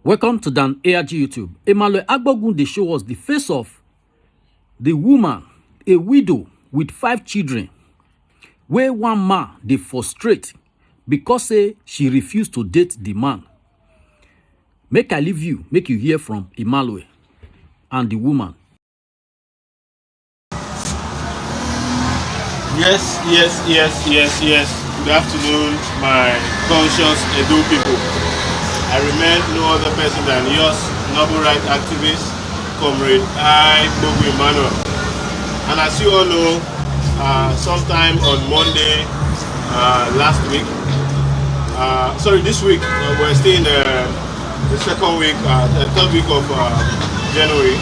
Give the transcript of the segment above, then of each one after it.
Welcome to Dan ARG YouTube. Emmanuel Agbogun, they show us the face of the woman, a widow with 5 children, where one man they frustrate because say she refused to date the man. Make I leave you, make you hear from Emmanuel and the woman. Yes. Good afternoon, my conscious Edo people. I remain no other person than yours, noble right activist, Comrade Agbogun Emmanuel. And as you all know, sometime on Monday this week, we're still in the second week, the third week of January.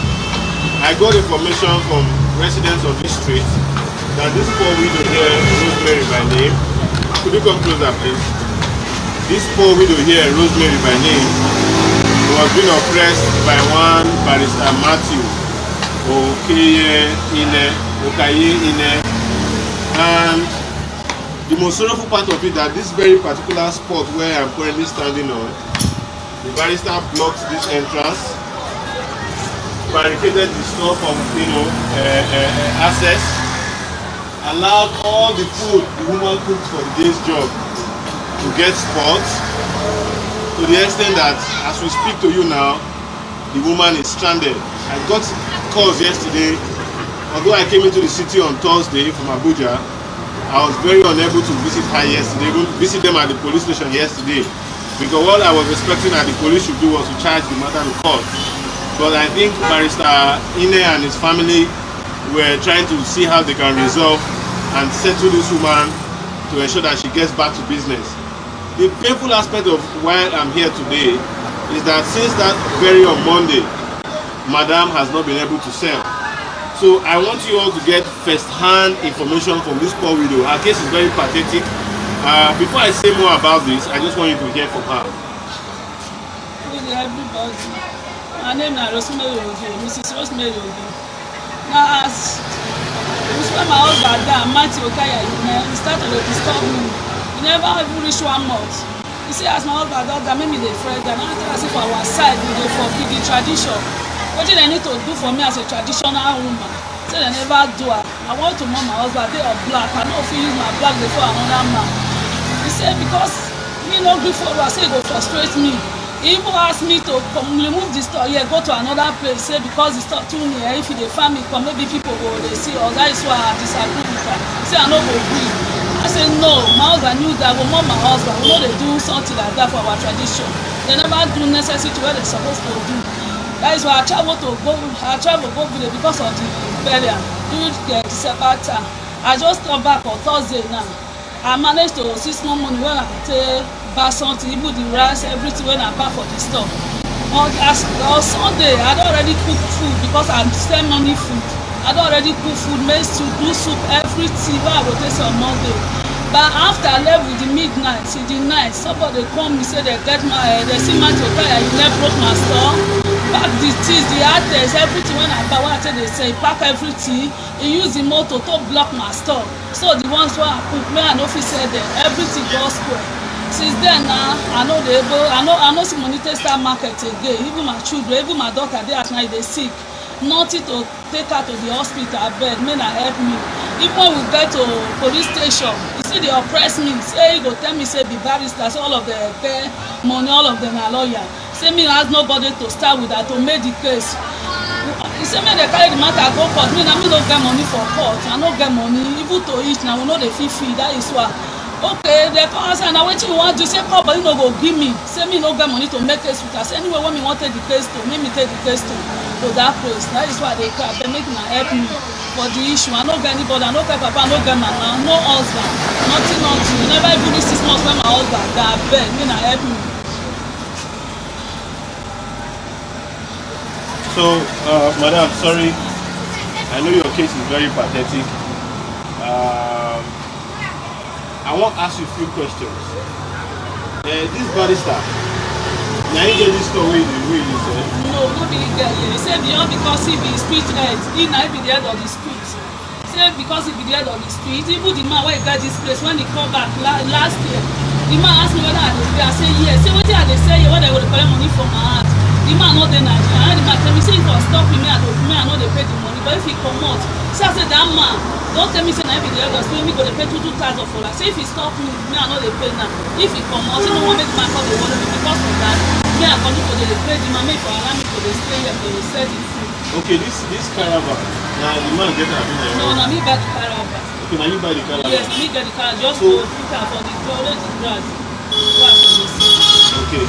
I got information from residents of this street that this poor widow here, Rosemary by name, could you come closer please? This poor widow here, Rosemary by name, was being oppressed by one barrister Matthew Okaye Ine, and the most sorrowful part of it that this very particular spot where I'm currently standing on, the barrister blocked this entrance, barricaded the store from access, allowed all the food the woman cooked for the day's job to get spoiled, to the extent that as we speak to you now, the woman is stranded. I got calls yesterday. Although I came into the city on Thursday from Abuja, I was very unable to visit her yesterday, even visit them at the police station yesterday, because what I was expecting that the police should do was to charge the matter to court. But I think Barrister Ine and his family were trying to see how they can resolve and settle this woman to ensure that she gets back to business. The painful aspect of why I'm here today is that since that very on Monday, Madam has not been able to sell. So I want you all to get first-hand information from this poor widow. Her case is very pathetic. Before I say more about this, I just want you to hear from her. Good day, everybody. My name is Rosemary Ojo, Mrs. Rosemary Ojo. Now, as my husband there, Matthew Okaye, he started to disturb me. He never even reached 1 month. You see, as my husband does that, make me the friend, and I tell us if our side we dey forbid the tradition. What do they need to do for me as a traditional woman? Say they never do it. I want to know my husband, they are black. I know if you use my black before another man. He said because me no gree for I say it go frustrate me. He even asked me to remove the store here, go to another place, say because the store too near, if you dey farm it, maybe people go they see us. That is why I disagree with her. Say I no go gree. I say no, my husband knew that we want my husband. We know they do something like that for our tradition. They never do necessary to what they're supposed to do. That is why I travel to go village because of the burial during the December time. I just come back on Thursday now. I managed to see small money when I take buy something, even the rice, everything when I buy for the store. On Sunday, I don't already cook food because I'm still money food. I don't already cook food, make soup, do soup, everything when I go taste on Monday. But after I left with the midnight, till the night, somebody come, say they get they see my Okaye, you left broke my store, pack the teas, the artists, everything when I buy, what I tell they say, pack everything, he use the motor to block my store. So the ones where I cook, me and office said them, everything goes square. Since then now, I know see money to start market again. Even my children, even my daughter, they at night they sick. Nothing to take her to the hospital, I beg, may not help me. Even when we get to police station, you see they oppress me. Say he go tell me, say be barrister, say all of them pay money, all of them are lawyer. Say me has nobody to start with that to make the case. He say me they carry the matter go court. Me don't get money for court. I don't get money even to eat. Now we know they feel free. That is why. Okay, they come and say now wetin you want to say come but you no go give me. Say me no get money to make case with us. Anyway when me want take the case to, make me take the case to that place. That is why they cry. They make me help me for the issue. I no get anybody. I no get papa. I no get mama. No husband. Nothing. You never even reach 6 months when my husband die. Beg me na help me. So, madam, sorry, I know your case is very pathetic. I want to ask you a few questions. This barrister, now you get this story the way you said? No, not really get here. He said beyond because he be street head, he might be the head of the street. He said because he be the head of the street, even the man where he got this place, when he come back last year, the man asked me whether I dey pay. I say yes. Say wetin I dey say here when they go dey collect money from my hand. the man not dey Nigeria, and the man tell me say he for stop me, I no dey pay the money, but if he comot, say I say that man don tell me say na him be the Lagos, say me go dey pay 2,000 for that. Say if he stop me I no dey pay now. If he comot, say no wan make man come dey worry me because of that. Me I continue to dey pay the man, make for allow me to dey stay here to dey sell the food. Okay, this caravan, now the man get am in there. No, na me buy the caravan. Okay, now you buy the caravan. Yes, me get the caravan just So, to put am for the always the grass. Grass for the sea. okay,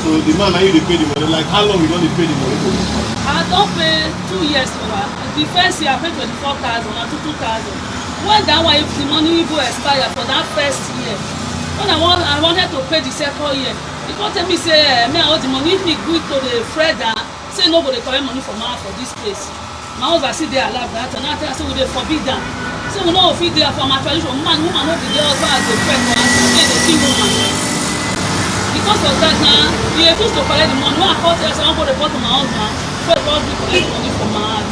so the man now you dey pay the money. Like how long you don dey pay the money for? I don pay 2 years for her. The first year I pay 24,000 and 2,000. When that one if the money even expire for that first year, when I wanted to pay the second year, he come tell me say me I owe the money. If me gree to the Fred say no go dey collect money from her for this place. My husband still dey alive that time. Now I tell her say we dey forbid am. Say we no go fit dey for my tradition. Woman no be dey husband as dey pray for her. Say dey kill woman. Because of that now, he refuse to collect the money. When I call tell her say I wan go report to my husband, Fred come gree collect the money from my hand.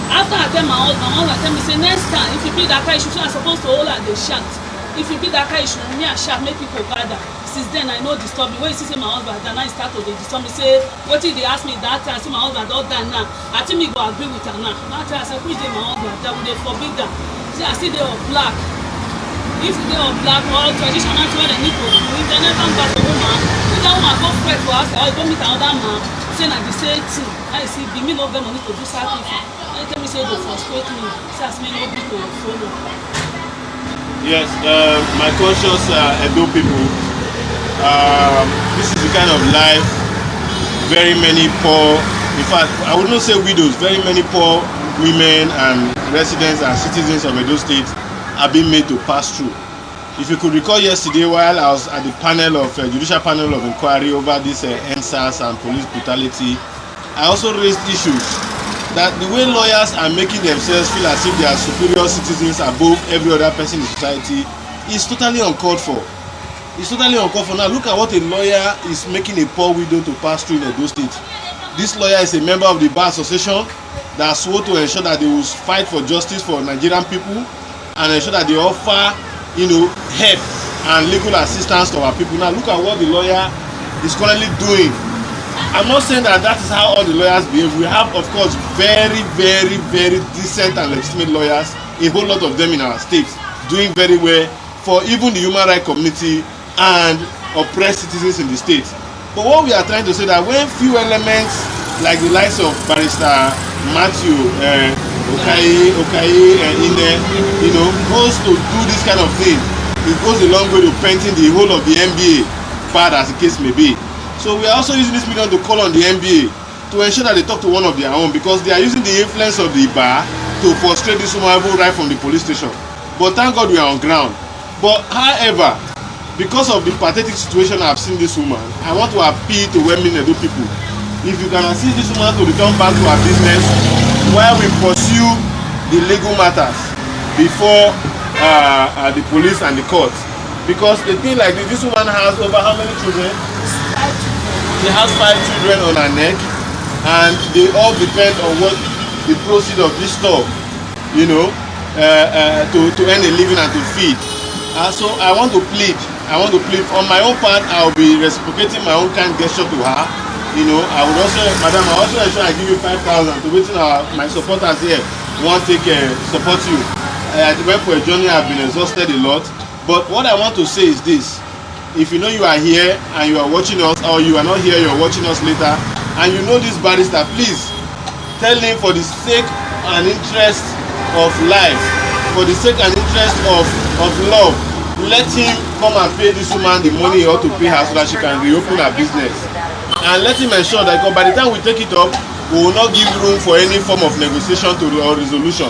After I tell my husband tell me say next time if you be that kind issue, I suppose to hold her dey shout. If you be that kind issue, me I shout make people gather. Since then I no disturb me. When you see say my husband die, now he start to dey disturb me. Say wetin dey ask me that time, say my husband don die now. I think me go agree with her now. Now I tell her say which day my husband die, we dey forbid am. See I still dey on black. If you dey on black or traditional thing wey dem need to do, if dem never back to woman, if that woman go pray for house or you go meet another man, say na the same thing. Now you see be me no get money to do sacrifice. Now you tell me say e go frustrate me. Say as me no gree to follow. Yes, my conscious Edo people. This is the kind of life very many poor, in fact I would not say widows, very many poor women and residents and citizens of Edo State are being made to pass through. If you could recall yesterday while I was at the panel of judicial panel of inquiry over this NSAS and police brutality, I also raised issues that the way lawyers are making themselves feel as if they are superior citizens above every other person in society is totally uncalled for. It's totally uncalled for. Now look at what a lawyer is making a poor widow to pass through in Edo State. This lawyer is a member of the Bar Association that swore to ensure that they will fight for justice for Nigerian people and ensure that they offer, help and legal assistance to our people. Now look at what the lawyer is currently doing. I'm not saying that is how all the lawyers behave. We have, of course, very, very, very decent and legitimate lawyers, a whole lot of them in our state, doing very well for even the human rights community and oppressed citizens in the state. But what we are trying to say that when few elements like the likes of Barrister Matthew Okaye Ine, goes to do this kind of thing, it goes a long way to painting the whole of the NBA bad as the case may be. So we are also using this medium to call on the NBA to ensure that they talk to one of their own, because they are using the influence of the bar to frustrate this woman even right from the police station. But thank God we are on ground. But however, because of the pathetic situation I have seen this woman, I want to appeal to women Edo people. If you can assist this woman to return back to her business while we pursue the legal matters before the police and the courts. Because the thing like this woman has over how many children? She has 5 children on her neck, and they all depend on what the proceeds of this store, to earn a living and to feed. So I want to plead on my own part. I will be reciprocating my own kind gesture to her. I would also, madam, I also ensure I give you 5,000 to waiting my supporters here won't support you. I went for a journey. I've been exhausted a lot, but what I want to say is this: if you know you are here and you are watching us, or you are not here, you are watching us later, and you know this barrister, please tell him, for the sake and interest of life, for the sake and interest of love, let him come and pay this woman the money he ought to pay her so that she can reopen her business. And let him ensure that by the time we take it up, we will not give room for any form of negotiation or resolution.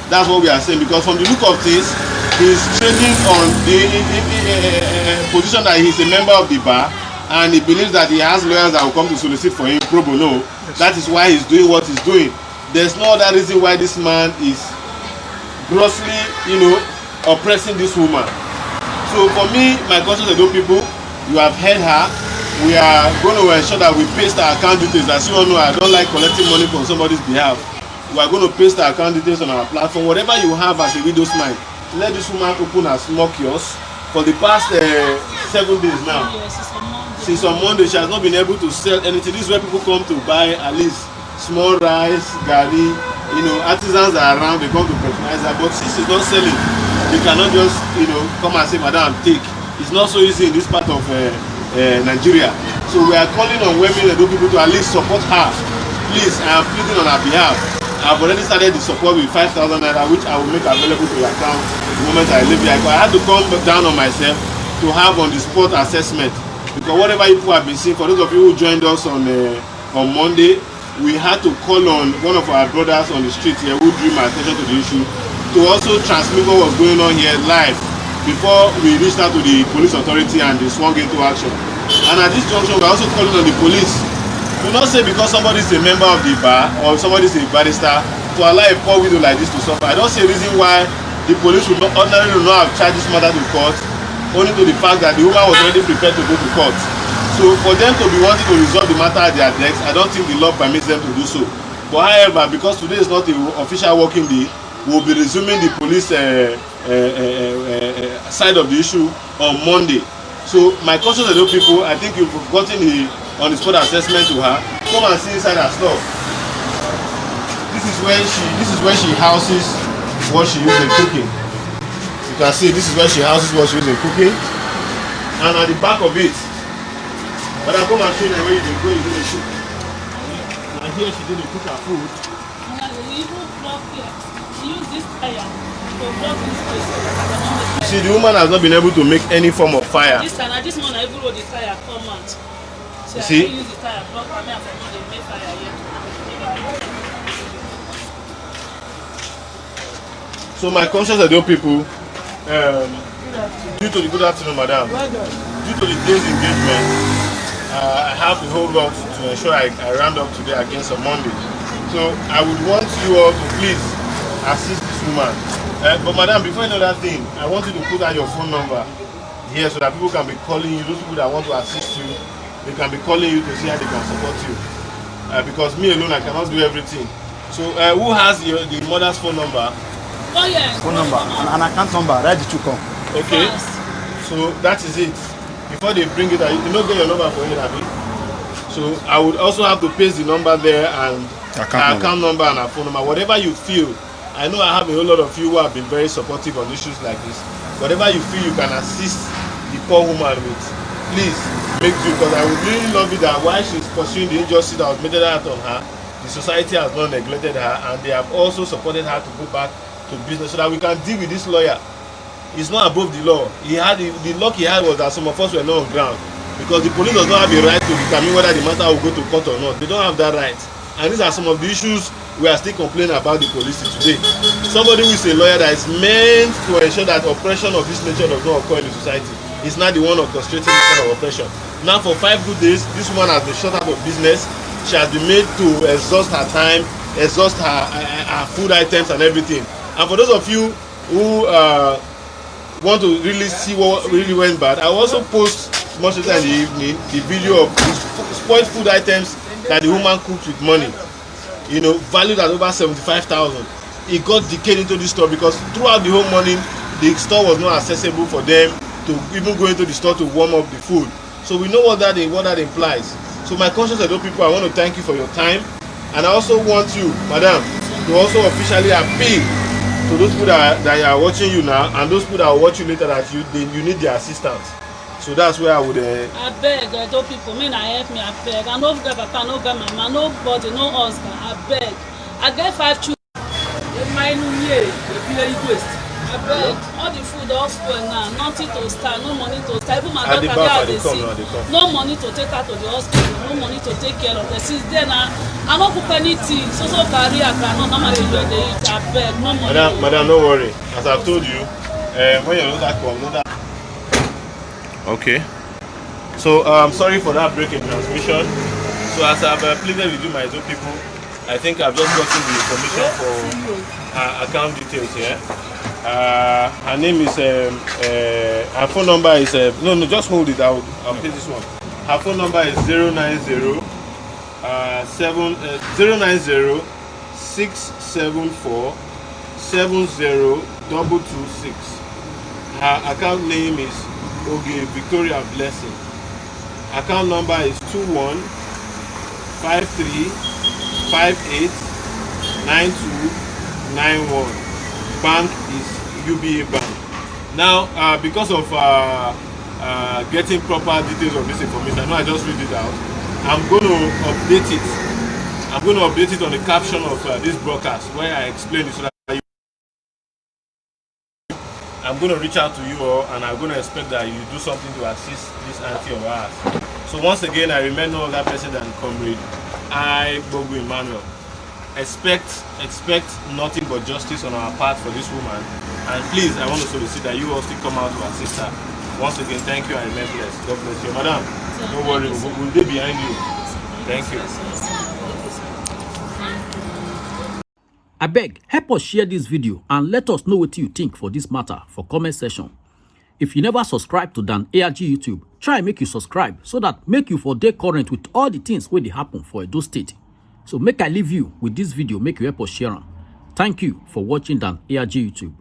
That's what we are saying, because from the look of things, he's trading on the position that he's a member of the bar, and he believes that he has lawyers that will come to solicit for him pro bono. That is why he's doing what he's doing. There's no other reason why this man is grossly, oppressing this woman. So for me, my conscious Edo people, you have heard her. We are going to ensure that we paste our account details. As you all know, I don't like collecting money from somebody's behalf. We are going to paste our account details on our platform. Whatever you have as a widow's mind, let this woman open a small kiosk for the past 7 days now. Yes, it's a month. Since on Monday, she has not been able to sell anything. This is where people come to buy at least small rice, garri. Artisans are around, they come to patronize her. But since she's not selling, they cannot just, come and say, Madam, take. It's not so easy in this part of Nigeria. So we are calling on women and people to at least support her. Please, I am pleading on her behalf. I've already started the support with 5,000 naira, which I will make available to your account the moment I leave here. I had to come down on myself to have on the spot assessment, because whatever you have been seeing, for those of you who joined us on Monday, we had to call on one of our brothers on the street here who drew my attention to the issue to also transmit what was going on here live before we reached out to the police authority and they swung into action. And at this junction, we're also calling on the police. Do not say because somebody is a member of the bar or somebody is a barrister to allow a poor widow like this to suffer. I don't see a reason why the police would not ordinarily not have charged this matter to court, only to the fact that the woman was already prepared to go to court. So for them to be wanting to resolve the matter at their decks, I don't think the law permits them to do so. But however, because today is not the official working day, we'll be resuming the police side of the issue on Monday. So my caution to those people, I think you've gotten the on the spot assessment to her. Come and see inside her stuff. This is where she houses what she uses in cooking. You can see this is where she houses what she uses in cooking. And at the back of it, but I'll come and show you where you go, you do the cook. And here she did the cook her food. See, the woman has not been able to make any form of fire. This one, I even wrote the tire come out. So you see? I use the tire block for me and for me they make fire here. So my conscience of those people, due to the good afternoon, madam, due to the day's engagement, I have a whole lot to ensure I round up today against on Monday. So I would want you all to please assist this woman. But madam, before you know that thing, I want you to put out your phone number here so that people can be calling you. Those people that want to assist you, they can be calling you to see how they can support you. Because me alone, I cannot do everything. So who has the mother's phone number? Oh yes. Phone number and an account number ready to come. Okay. So that is it. Before they bring it, you don't get your number for it, Abi. So I would also have to paste the number there and account number and a phone number. Whatever you feel. I know I have a whole lot of you who have been very supportive on issues like this. Whatever you feel you can assist the poor woman with, please make do, because I would really love it that while she's pursuing the injustice that was meted out on her, the society has not neglected her and they have also supported her to go back to business so that we can deal with this lawyer. He's not above the law. He had the luck he had was that some of us were not on ground, because the police does not have a right to determine whether the matter will go to court or not. They don't have that right. And these are some of the issues we are still complaining about the police today. Somebody who is a lawyer that is meant to ensure that oppression of this nature does not occur in the society is not the one orchestrating this kind of oppression. Now for 5 good days, this woman has been shut out of business. She has been made to exhaust her time, exhaust her food items and everything. And for those of you who want to really see what really went bad, I will also post much later in the evening the video of spoiled food items that the woman cooked with money, valued at over 75,000. It got decayed into the store because throughout the whole morning the store was not accessible for them to even go into the store to warm up the food. So we know what that implies. So my conscience of those people, I want to thank you for your time, and I also want you, madam, to also officially appeal to those people that are watching you now and those people that will watch you later that you need their assistance. So that's where I would. I beg, those people, me na help me, I beg. I no get papa, no get mama, nobody, no husband. I beg. I get 5 children. My new year, I beg. All the food all spoil now. Nothing to start, no money to start. Even my daughter now dey sick. No money to take her to the hospital. No money to take care of her. Since then, I no cook anything. So career cannot normally do the eat. I beg, no money. Madam, don't worry. As I've told you, when your daughter comes, okay, so sorry for that break in transmission. So as I've pleaded with you, my own people, I think I've just gotten the information for her account details here. Her name is her phone number is no, just hold it. I'll play this one. Her phone number is 090 674 70226. Her account name is Okay, Victoria Blessing. Account number is 2153589291. Bank is UBA Bank. Now, because of getting proper details of this information, I know I just read it out. I'm going to update it. I'm going to update it on the caption of this broadcast where I explain it so that I'm going to reach out to you all, and I'm going to expect that you do something to assist this auntie of ours. So once again, I remain no other person than Comrade I, Bogu Emmanuel. Expect nothing but justice on our part for this woman, and please, I want to solicit that you all still come out to assist her. Once again, thank you and remain blessed. God bless you, madam. Don't worry, we'll be behind you. Thank you. I beg, help us share this video and let us know what you think for this matter for comment section. If you never subscribe to Dan ARG YouTube, try make you subscribe so that make you for day current with all the things where they happen for Edo State. So make I leave you with this video, make you help us share. Thank you for watching Dan ARG YouTube.